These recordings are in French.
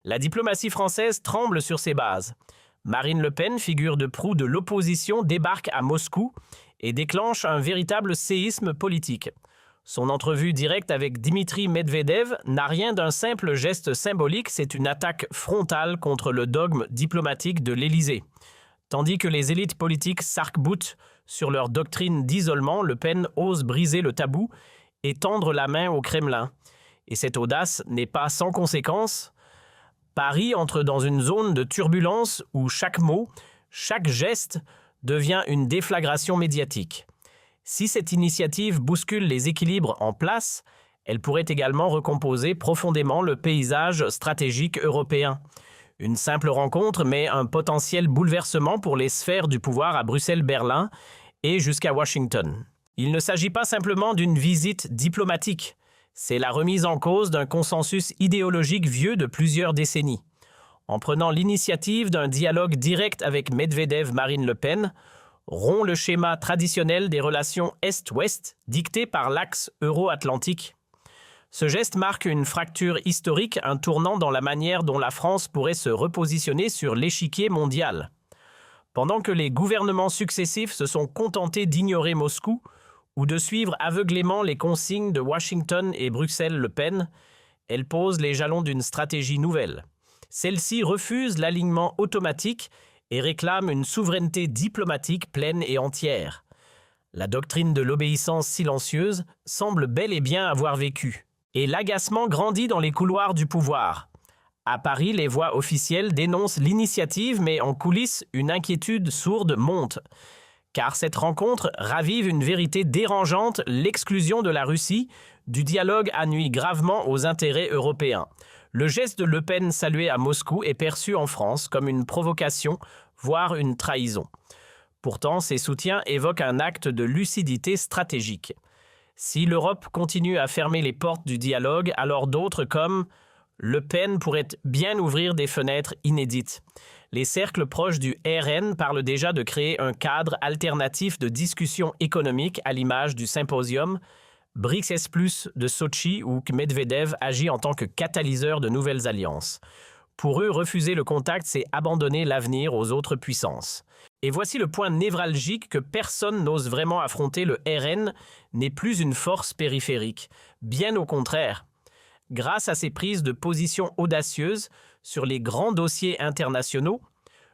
La diplomatie française tremble sur ses bases. Marine Le Pen, figure de proue de l'opposition, débarque à Moscou et déclenche un véritable séisme politique. Son entrevue directe avec Dimitri Medvedev n'a rien d'un simple geste symbolique, c'est une attaque frontale contre le dogme diplomatique de l'Élysée. Tandis que les élites politiques s'arc-boutent sur leur doctrine d'isolement, Le Pen ose briser le tabou et tendre la main au Kremlin. Et cette audace n'est pas sans conséquences. Paris entre dans une zone de turbulence où chaque mot, chaque geste devient une déflagration médiatique. Si cette initiative bouscule les équilibres en place, elle pourrait également recomposer profondément le paysage stratégique européen. Une simple rencontre, mais un potentiel bouleversement pour les sphères du pouvoir à Bruxelles, Berlin et jusqu'à Washington. Il ne s'agit pas simplement d'une visite diplomatique. C'est la remise en cause d'un consensus idéologique vieux de plusieurs décennies. En prenant l'initiative d'un dialogue direct avec Medvedev-Marine Le Pen, rompt le schéma traditionnel des relations Est-Ouest dicté par l'axe euro-atlantique. Ce geste marque une fracture historique, un tournant dans la manière dont la France pourrait se repositionner sur l'échiquier mondial. Pendant que les gouvernements successifs se sont contentés d'ignorer Moscou, ou de suivre aveuglément les consignes de Washington et Bruxelles-Le Pen, elle pose les jalons d'une stratégie nouvelle. Celle-ci refuse l'alignement automatique et réclame une souveraineté diplomatique pleine et entière. La doctrine de l'obéissance silencieuse semble bel et bien avoir vécu. Et l'agacement grandit dans les couloirs du pouvoir. À Paris, les voix officielles dénoncent l'initiative, mais en coulisses, une inquiétude sourde monte. Car cette rencontre ravive une vérité dérangeante, l'exclusion de la Russie du dialogue nuit gravement aux intérêts européens. Le geste de Le Pen salué à Moscou est perçu en France comme une provocation, voire une trahison. Pourtant, ses soutiens évoquent un acte de lucidité stratégique. Si l'Europe continue à fermer les portes du dialogue, alors d'autres comme Le Pen pourraient bien ouvrir des fenêtres inédites. Les cercles proches du RN parlent déjà de créer un cadre alternatif de discussion économique à l'image du symposium BRICS de Sochi où Medvedev agit en tant que catalyseur de nouvelles alliances. Pour eux, refuser le contact, c'est abandonner l'avenir aux autres puissances. Et voici le point névralgique que personne n'ose vraiment affronter, le RN n'est plus une force périphérique. Bien au contraire. Grâce à ses prises de position audacieuses sur les grands dossiers internationaux,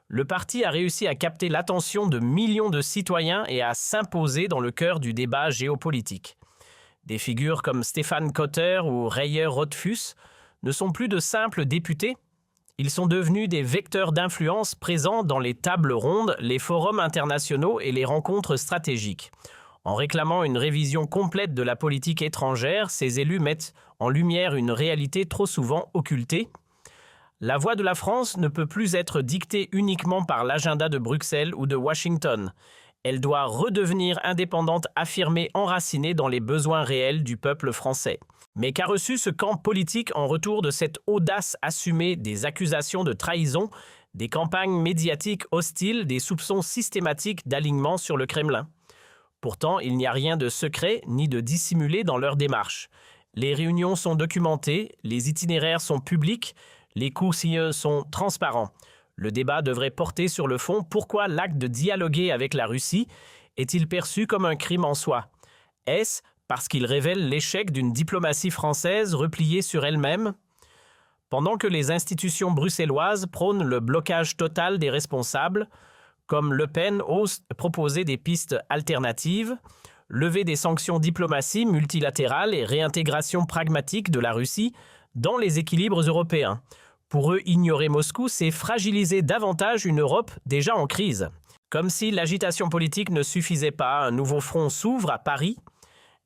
le parti a réussi à capter l'attention de millions de citoyens et à s'imposer dans le cœur du débat géopolitique. Des figures comme Stéphane Cotter ou Reyer Rothfuss ne sont plus de simples députés. Ils sont devenus des vecteurs d'influence présents dans les tables rondes, les forums internationaux et les rencontres stratégiques. En réclamant une révision complète de la politique étrangère, ces élus mettent en lumière une réalité trop souvent occultée. La voix de la France ne peut plus être dictée uniquement par l'agenda de Bruxelles ou de Washington. Elle doit redevenir indépendante, affirmée, enracinée dans les besoins réels du peuple français. Mais qu'a reçu ce camp politique en retour de cette audace assumée des accusations de trahison, des campagnes médiatiques hostiles, des soupçons systématiques d'alignement sur le Kremlin? Pourtant, il n'y a rien de secret ni de dissimulé dans leur démarche. Les réunions sont documentées, les itinéraires sont publics, les consignes sont transparents. Le débat devrait porter sur le fond. Pourquoi l'acte de dialoguer avec la Russie est-il perçu comme un crime en soi? Est-ce parce qu'il révèle l'échec d'une diplomatie française repliée sur elle-même? Pendant que les institutions bruxelloises prônent le blocage total des responsables, comme Le Pen ose proposer des pistes alternatives, lever des sanctions diplomatie multilatérales et réintégration pragmatique de la Russie dans les équilibres européens. Pour eux, ignorer Moscou, c'est fragiliser davantage une Europe déjà en crise. Comme si l'agitation politique ne suffisait pas, un nouveau front s'ouvre à Paris.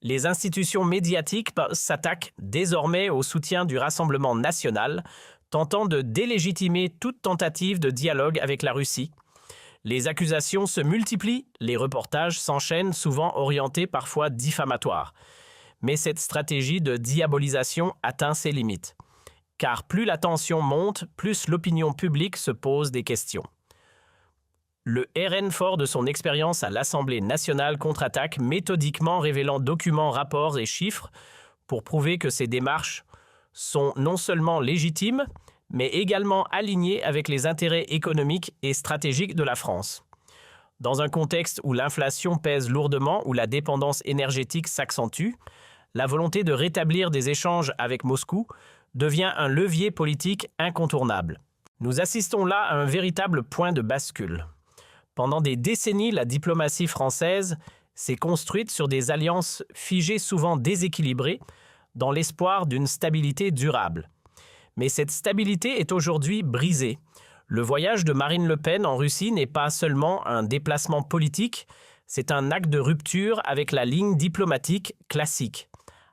Les institutions médiatiques s'attaquent désormais au soutien du Rassemblement national, tentant de délégitimer toute tentative de dialogue avec la Russie. Les accusations se multiplient, les reportages s'enchaînent, souvent orientés, parfois diffamatoires. Mais cette stratégie de diabolisation atteint ses limites. Car plus la tension monte, plus l'opinion publique se pose des questions. Le RN, fort de son expérience à l'Assemblée nationale, contre-attaque méthodiquement, révélant documents, rapports et chiffres pour prouver que ces démarches sont non seulement légitimes, mais également alignée avec les intérêts économiques et stratégiques de la France. Dans un contexte où l'inflation pèse lourdement, où la dépendance énergétique s'accentue, la volonté de rétablir des échanges avec Moscou devient un levier politique incontournable. Nous assistons là à un véritable point de bascule. Pendant des décennies, la diplomatie française s'est construite sur des alliances figées souvent déséquilibrées dans l'espoir d'une stabilité durable. Mais cette stabilité est aujourd'hui brisée. Le voyage de Marine Le Pen en Russie n'est pas seulement un déplacement politique, c'est un acte de rupture avec la ligne diplomatique classique.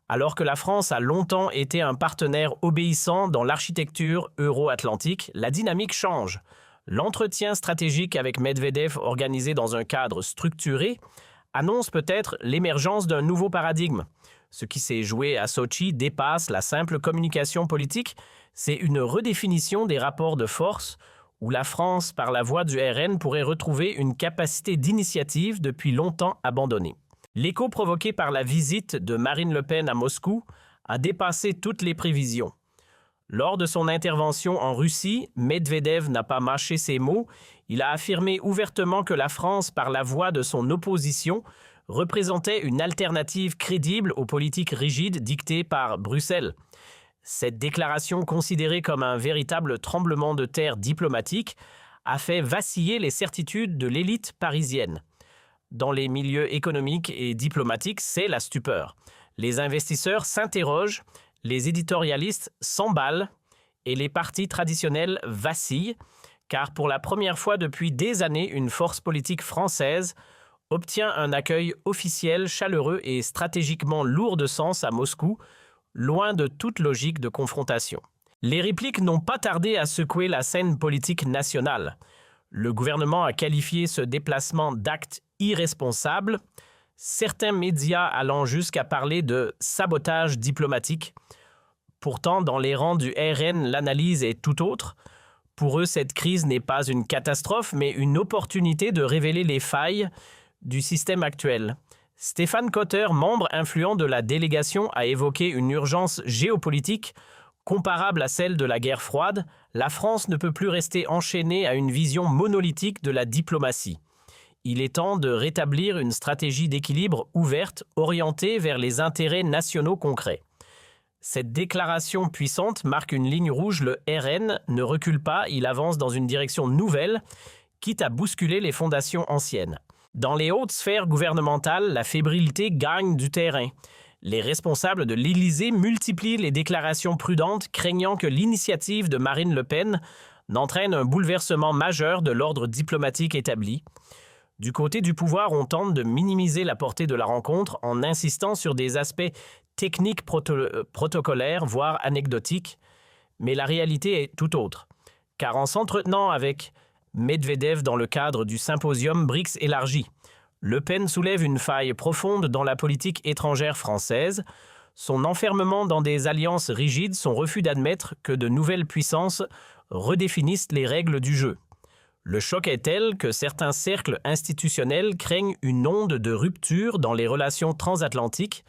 Alors que la France a longtemps été un partenaire obéissant dans l'architecture euro-atlantique, la dynamique change. L'entretien stratégique avec Medvedev organisé dans un cadre structuré annonce peut-être l'émergence d'un nouveau paradigme. Ce qui s'est joué à Sotchi dépasse la simple communication politique, c'est une redéfinition des rapports de force où la France, par la voie du RN, pourrait retrouver une capacité d'initiative depuis longtemps abandonnée. L'écho provoqué par la visite de Marine Le Pen à Moscou a dépassé toutes les prévisions. Lors de son intervention en Russie, Medvedev n'a pas mâché ses mots. Il a affirmé ouvertement que la France, par la voie de son opposition, représentait une alternative crédible aux politiques rigides dictées par Bruxelles. Cette déclaration, considérée comme un véritable tremblement de terre diplomatique, a fait vaciller les certitudes de l'élite parisienne. Dans les milieux économiques et diplomatiques, c'est la stupeur. Les investisseurs s'interrogent, les éditorialistes s'emballent et les partis traditionnels vacillent, car pour la première fois depuis des années, une force politique française obtient un accueil officiel, chaleureux et stratégiquement lourd de sens à Moscou, loin de toute logique de confrontation. Les répliques n'ont pas tardé à secouer la scène politique nationale. Le gouvernement a qualifié ce déplacement d'acte irresponsable, certains médias allant jusqu'à parler de sabotage diplomatique. Pourtant, dans les rangs du RN, l'analyse est tout autre. Pour eux, cette crise n'est pas une catastrophe, mais une opportunité de révéler les failles du système actuel. Stéphane Cotter, membre influent de la délégation, a évoqué une urgence géopolitique comparable à celle de la guerre froide. La France ne peut plus rester enchaînée à une vision monolithique de la diplomatie. Il est temps de rétablir une stratégie d'équilibre ouverte, orientée vers les intérêts nationaux concrets. Cette déclaration puissante marque une ligne rouge. Le RN ne recule pas, il avance dans une direction nouvelle, quitte à bousculer les fondations anciennes. Dans les hautes sphères gouvernementales, la fébrilité gagne du terrain. Les responsables de l'Élysée multiplient les déclarations prudentes, craignant que l'initiative de Marine Le Pen n'entraîne un bouleversement majeur de l'ordre diplomatique établi. Du côté du pouvoir, on tente de minimiser la portée de la rencontre en insistant sur des aspects techniques protocolaires, voire anecdotiques. Mais la réalité est tout autre. Car en s'entretenant avec Medvedev dans le cadre du symposium BRICS élargi, Le Pen soulève une faille profonde dans la politique étrangère française, son enfermement dans des alliances rigides, son refus d'admettre que de nouvelles puissances redéfinissent les règles du jeu. Le choc est tel que certains cercles institutionnels craignent une onde de rupture dans les relations transatlantiques,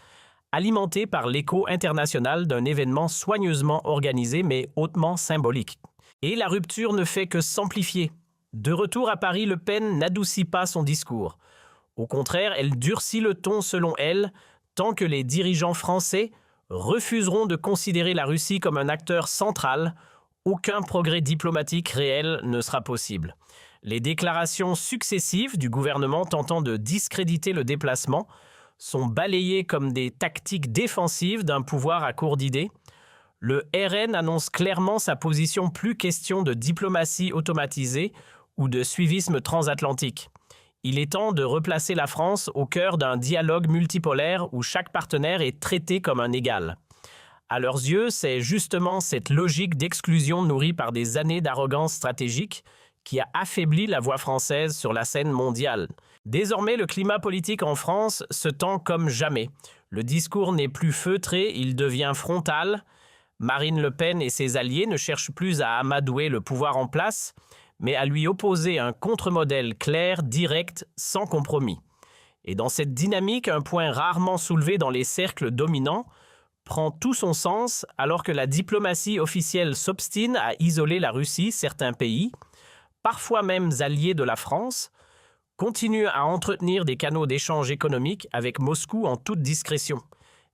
alimentée par l'écho international d'un événement soigneusement organisé mais hautement symbolique. Et la rupture ne fait que s'amplifier. De retour à Paris, Le Pen n'adoucit pas son discours. Au contraire, elle durcit le ton selon elle, tant que les dirigeants français refuseront de considérer la Russie comme un acteur central, aucun progrès diplomatique réel ne sera possible. Les déclarations successives du gouvernement tentant de discréditer le déplacement sont balayées comme des tactiques défensives d'un pouvoir à court d'idées. Le RN annonce clairement sa position, plus question de diplomatie automatisée ou de suivisme transatlantique. Il est temps de replacer la France au cœur d'un dialogue multipolaire où chaque partenaire est traité comme un égal. À leurs yeux, c'est justement cette logique d'exclusion nourrie par des années d'arrogance stratégique qui a affaibli la voix française sur la scène mondiale. Désormais, le climat politique en France se tend comme jamais. Le discours n'est plus feutré, il devient frontal. Marine Le Pen et ses alliés ne cherchent plus à amadouer le pouvoir en place, mais à lui opposer un contre-modèle clair, direct, sans compromis. Et dans cette dynamique, un point rarement soulevé dans les cercles dominants, prend tout son sens alors que la diplomatie officielle s'obstine à isoler la Russie, certains pays, parfois même alliés de la France, continuent à entretenir des canaux d'échange économique avec Moscou en toute discrétion.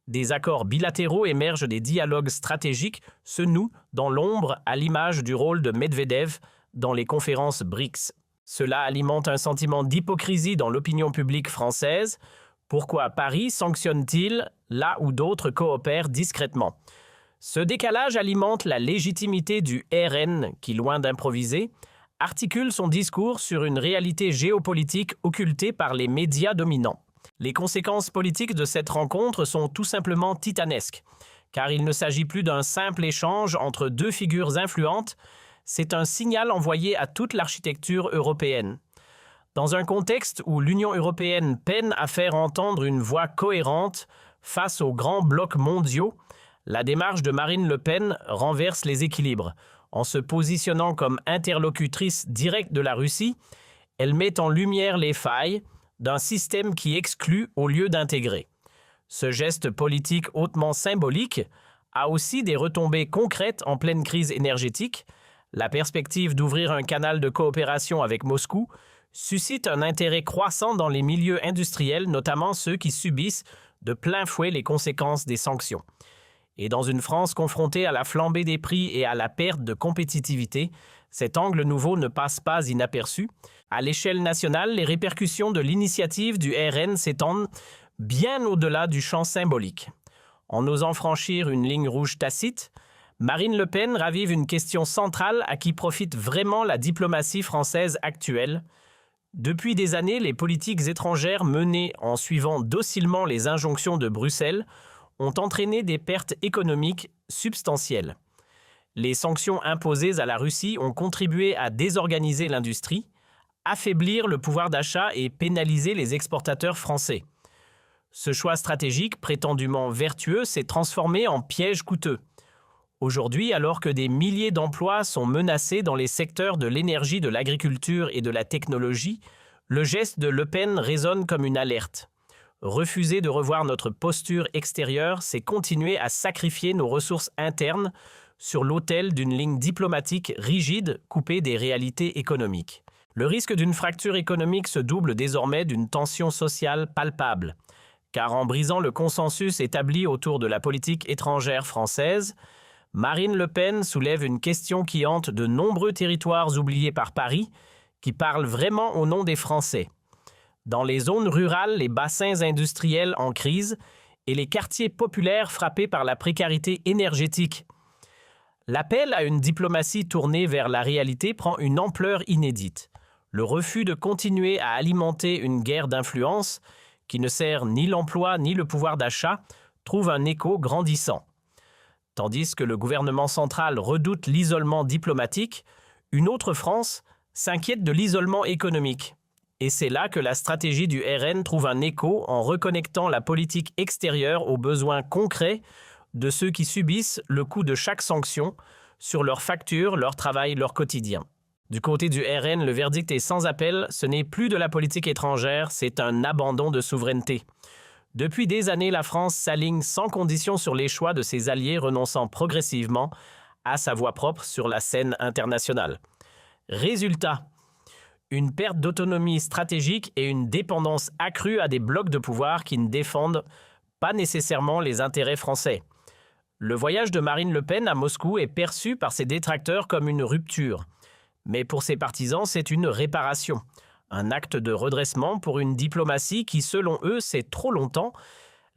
Des accords bilatéraux émergent, des dialogues stratégiques se nouent dans l'ombre à l'image du rôle de Medvedev dans les conférences BRICS. Cela alimente un sentiment d'hypocrisie dans l'opinion publique française. Pourquoi Paris sanctionne-t-il là où d'autres coopèrent discrètement? Ce décalage alimente la légitimité du RN qui, loin d'improviser, articule son discours sur une réalité géopolitique occultée par les médias dominants. Les conséquences politiques de cette rencontre sont tout simplement titanesques, car il ne s'agit plus d'un simple échange entre deux figures influentes, c'est un signal envoyé à toute l'architecture européenne. Dans un contexte où l'Union européenne peine à faire entendre une voix cohérente face aux grands blocs mondiaux, la démarche de Marine Le Pen renverse les équilibres. En se positionnant comme interlocutrice directe de la Russie, elle met en lumière les failles d'un système qui exclut au lieu d'intégrer. Ce geste politique hautement symbolique a aussi des retombées concrètes en pleine crise énergétique. La perspective d'ouvrir un canal de coopération avec Moscou suscite un intérêt croissant dans les milieux industriels, notamment ceux qui subissent de plein fouet les conséquences des sanctions. Et dans une France confrontée à la flambée des prix et à la perte de compétitivité, cet angle nouveau ne passe pas inaperçu. À l'échelle nationale, les répercussions de l'initiative du RN s'étendent bien au-delà du champ symbolique. En osant franchir une ligne rouge tacite, Marine Le Pen ravive une question centrale à qui profite vraiment la diplomatie française actuelle. Depuis des années, les politiques étrangères menées en suivant docilement les injonctions de Bruxelles ont entraîné des pertes économiques substantielles. Les sanctions imposées à la Russie ont contribué à désorganiser l'industrie, affaiblir le pouvoir d'achat et pénaliser les exportateurs français. Ce choix stratégique, prétendument vertueux, s'est transformé en piège coûteux. Aujourd'hui, alors que des milliers d'emplois sont menacés dans les secteurs de l'énergie, de l'agriculture et de la technologie, le geste de Le Pen résonne comme une alerte. Refuser de revoir notre posture extérieure, c'est continuer à sacrifier nos ressources internes sur l'autel d'une ligne diplomatique rigide coupée des réalités économiques. Le risque d'une fracture économique se double désormais d'une tension sociale palpable, car en brisant le consensus établi autour de la politique étrangère française, Marine Le Pen soulève une question qui hante de nombreux territoires oubliés par Paris, qui parlent vraiment au nom des Français. Dans les zones rurales, les bassins industriels en crise et les quartiers populaires frappés par la précarité énergétique. L'appel à une diplomatie tournée vers la réalité prend une ampleur inédite. Le refus de continuer à alimenter une guerre d'influence, qui ne sert ni l'emploi ni le pouvoir d'achat, trouve un écho grandissant. Tandis que le gouvernement central redoute l'isolement diplomatique, une autre France s'inquiète de l'isolement économique. Et c'est là que la stratégie du RN trouve un écho en reconnectant la politique extérieure aux besoins concrets de ceux qui subissent le coût de chaque sanction sur leurs factures, leur travail, leur quotidien. Du côté du RN, le verdict est sans appel, ce n'est plus de la politique étrangère, c'est un abandon de souveraineté. Depuis des années, la France s'aligne sans condition sur les choix de ses alliés, renonçant progressivement à sa voix propre sur la scène internationale. Résultat, une perte d'autonomie stratégique et une dépendance accrue à des blocs de pouvoir qui ne défendent pas nécessairement les intérêts français. Le voyage de Marine Le Pen à Moscou est perçu par ses détracteurs comme une rupture. Mais pour ses partisans, c'est une réparation. Un acte de redressement pour une diplomatie qui, selon eux, s'est trop longtemps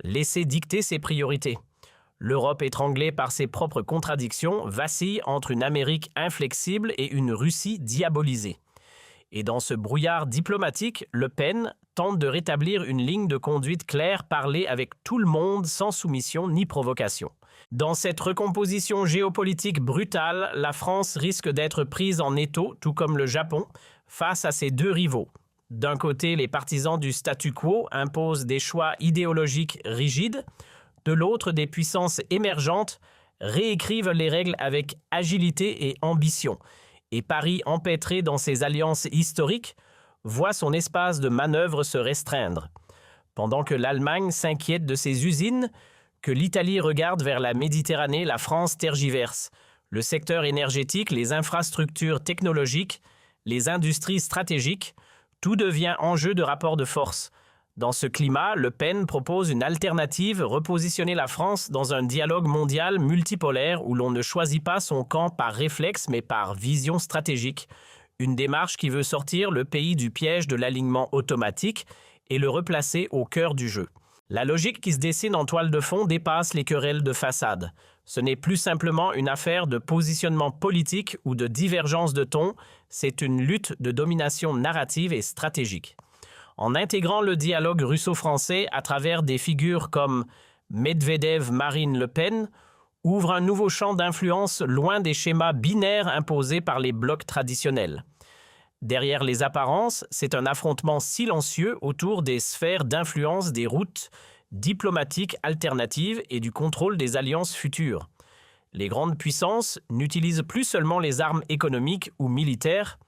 laissé dicter ses priorités. L'Europe, étranglée par ses propres contradictions, vacille entre une Amérique inflexible et une Russie diabolisée. Et dans ce brouillard diplomatique, Le Pen tente de rétablir une ligne de conduite claire, parler avec tout le monde sans soumission ni provocation. Dans cette recomposition géopolitique brutale, la France risque d'être prise en étau, tout comme le Japon, face à ses deux rivaux. D'un côté, les partisans du statu quo imposent des choix idéologiques rigides. De l'autre, des puissances émergentes réécrivent les règles avec agilité et ambition. Et Paris, empêtré dans ses alliances historiques, voit son espace de manœuvre se restreindre. Pendant que l'Allemagne s'inquiète de ses usines, Que l'Italie regarde vers la Méditerranée, la France tergiverse. Le secteur énergétique, les infrastructures technologiques, les industries stratégiques, tout devient enjeu de rapport de force. Dans ce climat, Le Pen propose une alternative, repositionner la France dans un dialogue mondial multipolaire où l'on ne choisit pas son camp par réflexe mais par vision stratégique. Une démarche qui veut sortir le pays du piège de l'alignement automatique et le replacer au cœur du jeu. La logique qui se dessine en toile de fond dépasse les querelles de façade. Ce n'est plus simplement une affaire de positionnement politique ou de divergence de ton, c'est une lutte de domination narrative et stratégique. En intégrant le dialogue russo-français à travers des figures comme Medvedev, Marine Le Pen, ouvre un nouveau champ d'influence loin des schémas binaires imposés par les blocs traditionnels. Derrière les apparences, c'est un affrontement silencieux autour des sphères d'influence des routes diplomatiques alternatives et du contrôle des alliances futures. Les grandes puissances n'utilisent plus seulement les armes économiques ou militaires,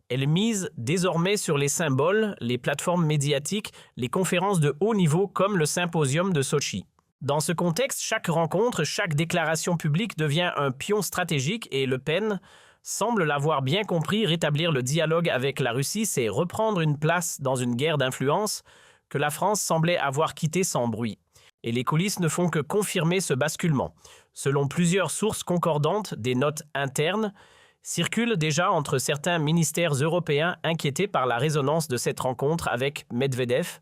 elles misent désormais sur les symboles, les plateformes médiatiques, les conférences de haut niveau comme le symposium de Sochi. Dans ce contexte, chaque rencontre, chaque déclaration publique devient un pion stratégique et Le Pen semble l'avoir bien compris. Rétablir le dialogue avec la Russie, c'est reprendre une place dans une guerre d'influence que la France semblait avoir quittée sans bruit. Et les coulisses ne font que confirmer ce basculement. Selon plusieurs sources concordantes, des notes internes circulent déjà entre certains ministères européens inquiétés par la résonance de cette rencontre avec Medvedev.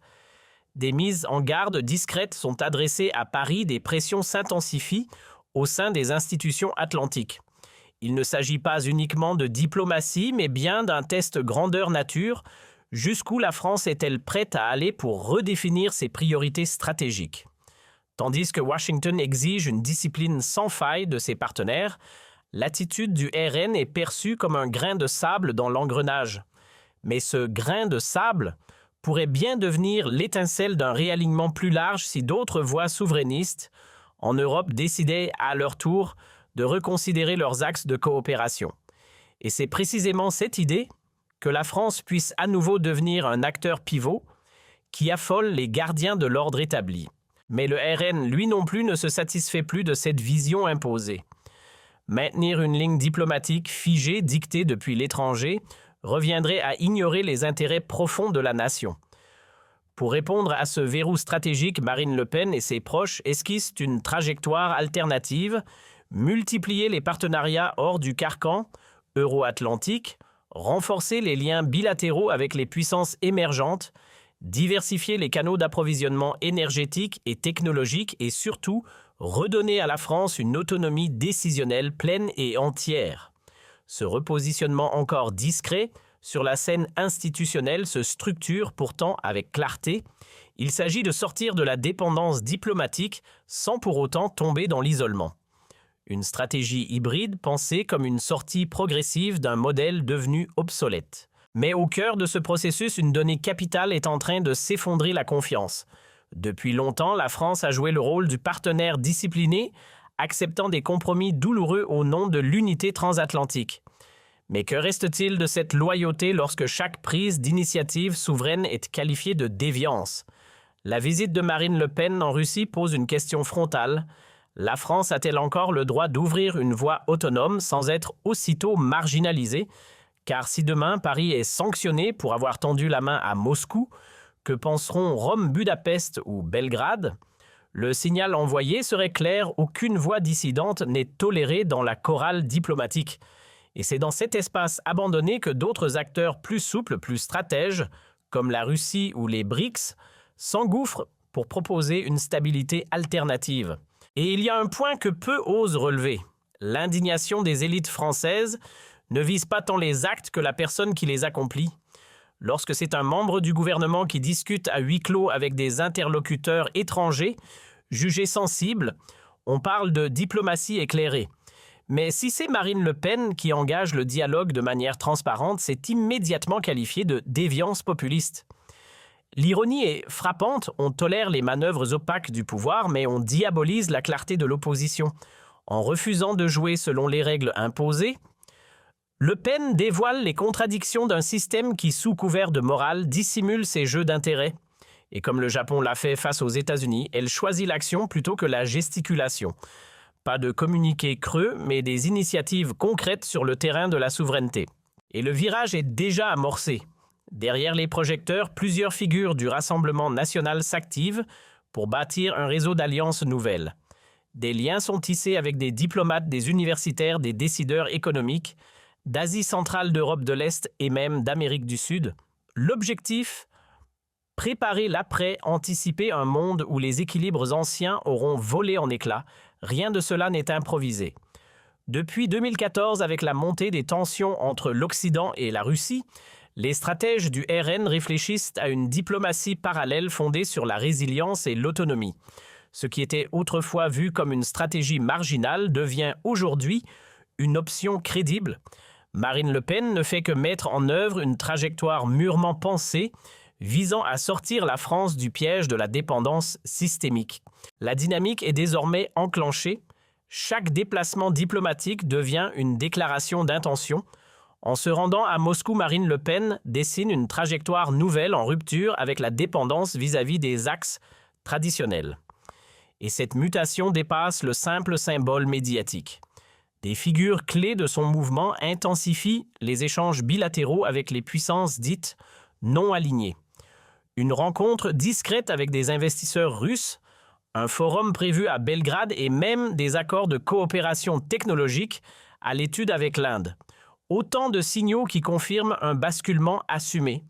Des mises en garde discrètes sont adressées à Paris, des pressions s'intensifient au sein des institutions atlantiques. Il ne s'agit pas uniquement de diplomatie, mais bien d'un test grandeur nature. Jusqu'où la France est-elle prête à aller pour redéfinir ses priorités stratégiques? Tandis que Washington exige une discipline sans faille de ses partenaires, l'attitude du RN est perçue comme un grain de sable dans l'engrenage. Mais ce grain de sable pourrait bien devenir l'étincelle d'un réalignement plus large si d'autres voix souverainistes en Europe décidaient à leur tour de reconsidérer leurs axes de coopération. Et c'est précisément cette idée que la France puisse à nouveau devenir un acteur pivot qui affole les gardiens de l'ordre établi. Mais le RN, lui non plus, ne se satisfait plus de cette vision imposée. Maintenir une ligne diplomatique figée, dictée depuis l'étranger, reviendrait à ignorer les intérêts profonds de la nation. Pour répondre à ce verrou stratégique, Marine Le Pen et ses proches esquissent une trajectoire alternative, multiplier les partenariats hors du carcan euro-atlantique, renforcer les liens bilatéraux avec les puissances émergentes, diversifier les canaux d'approvisionnement énergétique et technologique et surtout redonner à la France une autonomie décisionnelle pleine et entière. Ce repositionnement encore discret sur la scène institutionnelle se structure pourtant avec clarté. Il s'agit de sortir de la dépendance diplomatique sans pour autant tomber dans l'isolement. Une stratégie hybride pensée comme une sortie progressive d'un modèle devenu obsolète. Mais au cœur de ce processus, une donnée capitale est en train de s'effondrer: la confiance. Depuis longtemps, la France a joué le rôle du partenaire discipliné, acceptant des compromis douloureux au nom de l'unité transatlantique. Mais que reste-t-il de cette loyauté lorsque chaque prise d'initiative souveraine est qualifiée de déviance? La visite de Marine Le Pen en Russie pose une question frontale. La France a-t-elle encore le droit d'ouvrir une voie autonome sans être aussitôt marginalisée? Car si demain Paris est sanctionné pour avoir tendu la main à Moscou, que penseront Rome, Budapest ou Belgrade? Le signal envoyé serait clair: aucune voix dissidente n'est tolérée dans la chorale diplomatique. Et c'est dans cet espace abandonné que d'autres acteurs plus souples, plus stratèges, comme la Russie ou les BRICS, s'engouffrent pour proposer une stabilité alternative. Et il y a un point que peu osent relever. L'indignation des élites françaises ne vise pas tant les actes que la personne qui les accomplit. Lorsque c'est un membre du gouvernement qui discute à huis clos avec des interlocuteurs étrangers, jugés sensibles, on parle de diplomatie éclairée. Mais si c'est Marine Le Pen qui engage le dialogue de manière transparente, c'est immédiatement qualifié de déviance populiste. L'ironie est frappante: on tolère les manœuvres opaques du pouvoir, mais on diabolise la clarté de l'opposition. En refusant de jouer selon les règles imposées, Le Pen dévoile les contradictions d'un système qui, sous couvert de morale, dissimule ses jeux d'intérêt. Et comme le Japon l'a fait face aux États-Unis, elle choisit l'action plutôt que la gesticulation. Pas de communiqués creux, mais des initiatives concrètes sur le terrain de la souveraineté. Et le virage est déjà amorcé. Derrière les projecteurs, plusieurs figures du Rassemblement national s'activent pour bâtir un réseau d'alliances nouvelles. Des liens sont tissés avec des diplomates, des universitaires, des décideurs économiques, d'Asie centrale, d'Europe de l'Est et même d'Amérique du Sud. L'objectif ? Préparer l'après, anticiper un monde où les équilibres anciens auront volé en éclats. Rien de cela n'est improvisé. Depuis 2014, avec la montée des tensions entre l'Occident et la Russie, les stratèges du RN réfléchissent à une diplomatie parallèle fondée sur la résilience et l'autonomie. Ce qui était autrefois vu comme une stratégie marginale devient aujourd'hui une option crédible. Marine Le Pen ne fait que mettre en œuvre une trajectoire mûrement pensée visant à sortir la France du piège de la dépendance systémique. La dynamique est désormais enclenchée. Chaque déplacement diplomatique devient une déclaration d'intention. En se rendant à Moscou, Marine Le Pen dessine une trajectoire nouvelle en rupture avec la dépendance vis-à-vis des axes traditionnels. Et cette mutation dépasse le simple symbole médiatique. Des figures clés de son mouvement intensifient les échanges bilatéraux avec les puissances dites non alignées. Une rencontre discrète avec des investisseurs russes, un forum prévu à Belgrade et même des accords de coopération technologique à l'étude avec l'Inde. Autant de signaux qui confirment un basculement assumé.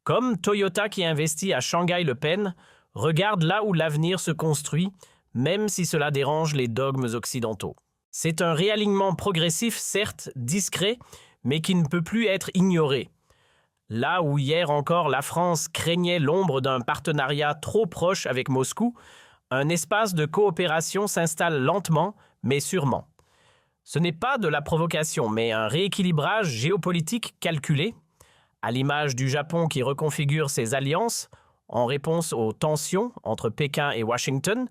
Comme Toyota qui investit à Shanghai-Le Pen, regarde là où l'avenir se construit, même si cela dérange les dogmes occidentaux. C'est un réalignement progressif, certes discret, mais qui ne peut plus être ignoré. Là où hier encore la France craignait l'ombre d'un partenariat trop proche avec Moscou, un espace de coopération s'installe lentement, mais sûrement. Ce n'est pas de la provocation, mais un rééquilibrage géopolitique calculé, à l'image du Japon qui reconfigure ses alliances en réponse aux tensions entre Pékin et Washington.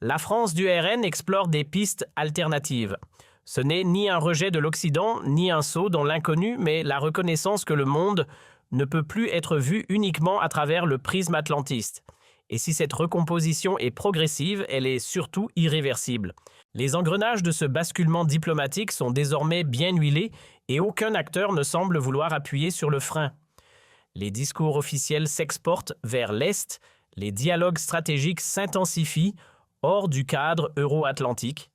La France du RN explore des pistes alternatives. Ce n'est ni un rejet de l'Occident, ni un saut dans l'inconnu, mais la reconnaissance que le monde ne peut plus être vu uniquement à travers le prisme atlantiste. Et si cette recomposition est progressive, elle est surtout irréversible. Les engrenages de ce basculement diplomatique sont désormais bien huilés et aucun acteur ne semble vouloir appuyer sur le frein. Les discours officiels s'exportent vers l'Est, les dialogues stratégiques s'intensifient hors du cadre euro-atlantique.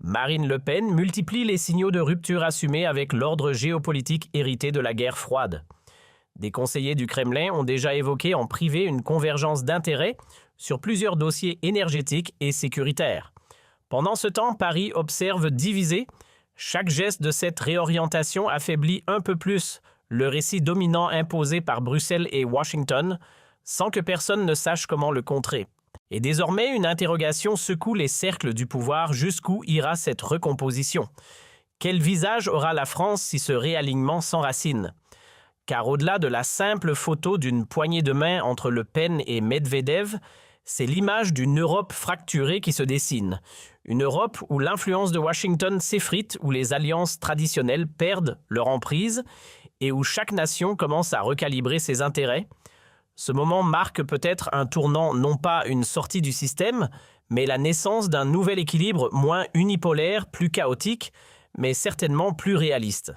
Marine Le Pen multiplie les signaux de rupture assumés avec l'ordre géopolitique hérité de la guerre froide. Des conseillers du Kremlin ont déjà évoqué en privé une convergence d'intérêts sur plusieurs dossiers énergétiques et sécuritaires. Pendant ce temps, Paris observe divisé. Chaque geste de cette réorientation affaiblit un peu plus le récit dominant imposé par Bruxelles et Washington, sans que personne ne sache comment le contrer. Et désormais, une interrogation secoue les cercles du pouvoir. Jusqu'où ira cette recomposition? Quel visage aura la France si ce réalignement s'enracine? Car au-delà de la simple photo d'une poignée de main entre Le Pen et Medvedev, c'est l'image d'une Europe fracturée qui se dessine. Une Europe où l'influence de Washington s'effrite, où les alliances traditionnelles perdent leur emprise et où chaque nation commence à recalibrer ses intérêts. Ce moment marque peut-être un tournant, non pas une sortie du système, mais la naissance d'un nouvel équilibre moins unipolaire, plus chaotique, mais certainement plus réaliste.